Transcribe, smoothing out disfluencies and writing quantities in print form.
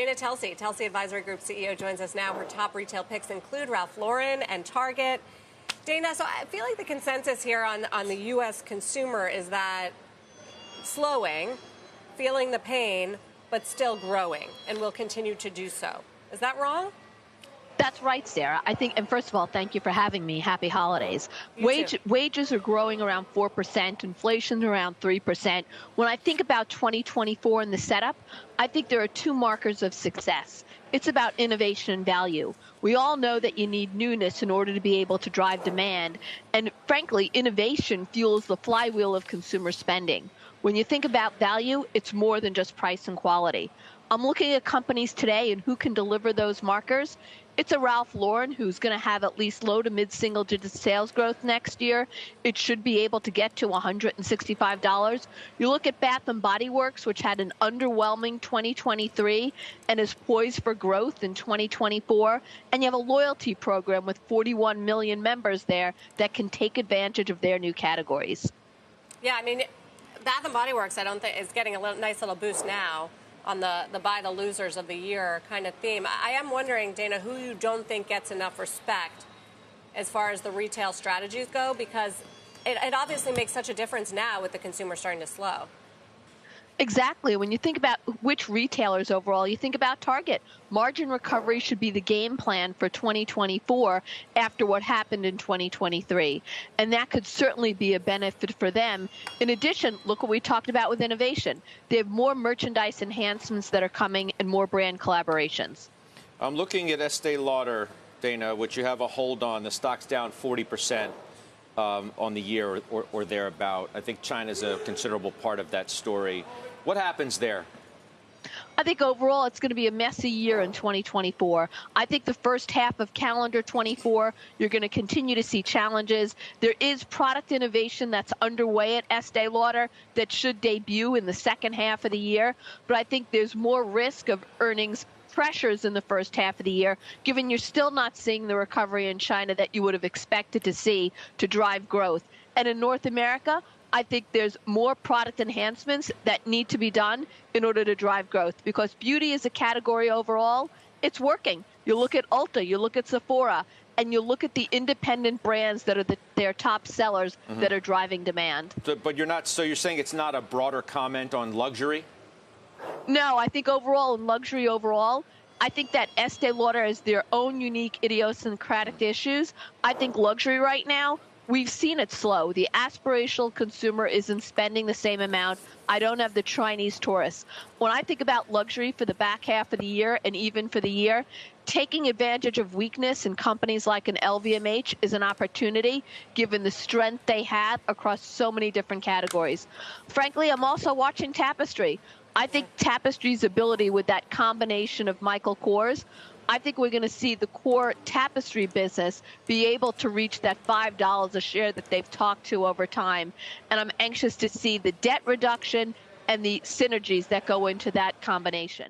Dana Telsey, Telsey Advisory Group CEO, joins us now. Her top retail picks include Ralph Lauren and Target. Dana, so I feel like the consensus here on the U.S. consumer is that slowing, feeling the pain, but still growing, and will continue to do so. Is that wrong? That's right, Sarah. I think, and first of all, thank you for having me. Happy holidays. Wages are growing around 4%, inflation's around 3%. When I think about 2024 and the setup, I think there are two markers of success. It's about innovation and value. We all know that you need newness in order to be able to drive demand. And frankly, innovation fuels the flywheel of consumer spending. When you think about value, it's more than just price and quality. I'm looking at companies today and who can deliver those markers. It's a Ralph Lauren who's going to have at least low to mid-single digit sales growth next year. It should be able to get to $165. You look at Bath & Body Works, which had an underwhelming 2023 and is poised for growth in 2024. And you have a loyalty program with 41 million members there that can take advantage of their new categories. Yeah, I mean, Bath & Body Works, I don't think, is getting a nice little boost now on the buy the losers of the year kind of theme. I am wondering, Dana, who you don't think gets enough respect as far as the retail strategies go, because it obviously makes such a difference now with the consumer starting to slow. Exactly. When you think about which retailers overall, you think about Target. Margin recovery should be the game plan for 2024 after what happened in 2023. And that could certainly be a benefit for them. In addition, look what we talked about with innovation. They have more merchandise enhancements that are coming and more brand collaborations. I'm looking at Estee Lauder, Dana, which you have a hold on. The stock's down 40%. On the year or thereabout. I think China's a considerable part of that story. What happens there? I think overall it's going to be a messy year in 2024. I think the first half of calendar 24, you're going to continue to see challenges. There is product innovation that's underway at Estee Lauder that should debut in the second half of the year. But I think there's more risk of earnings pressures in the first half of the year, given you're still not seeing the recovery in China that you would have expected to see to drive growth. And in North America, I think there's more product enhancements that need to be done in order to drive growth, because beauty is a category overall. It's working. You look at Ulta, you look at Sephora, and you look at the independent brands that are their top sellers that are driving demand. But you're saying it's not a broader comment on luxury? No, I think overall, in luxury overall, I think that Estee Lauder has their own unique idiosyncratic issues. I think luxury right now, we've seen it slow. The aspirational consumer isn't spending the same amount. I don't have the Chinese tourists. When I think about luxury for the back half of the year and even for the year, taking advantage of weakness in companies like an LVMH is an opportunity, given the strength they have across so many different categories. Frankly, I'm also watching Tapestry. I think Tapestry's ability with that combination of Michael Kors, I think we're going to see the core Tapestry business be able to reach that $5 a share that they've talked to over time. And I'm anxious to see the debt reduction and the synergies that go into that combination.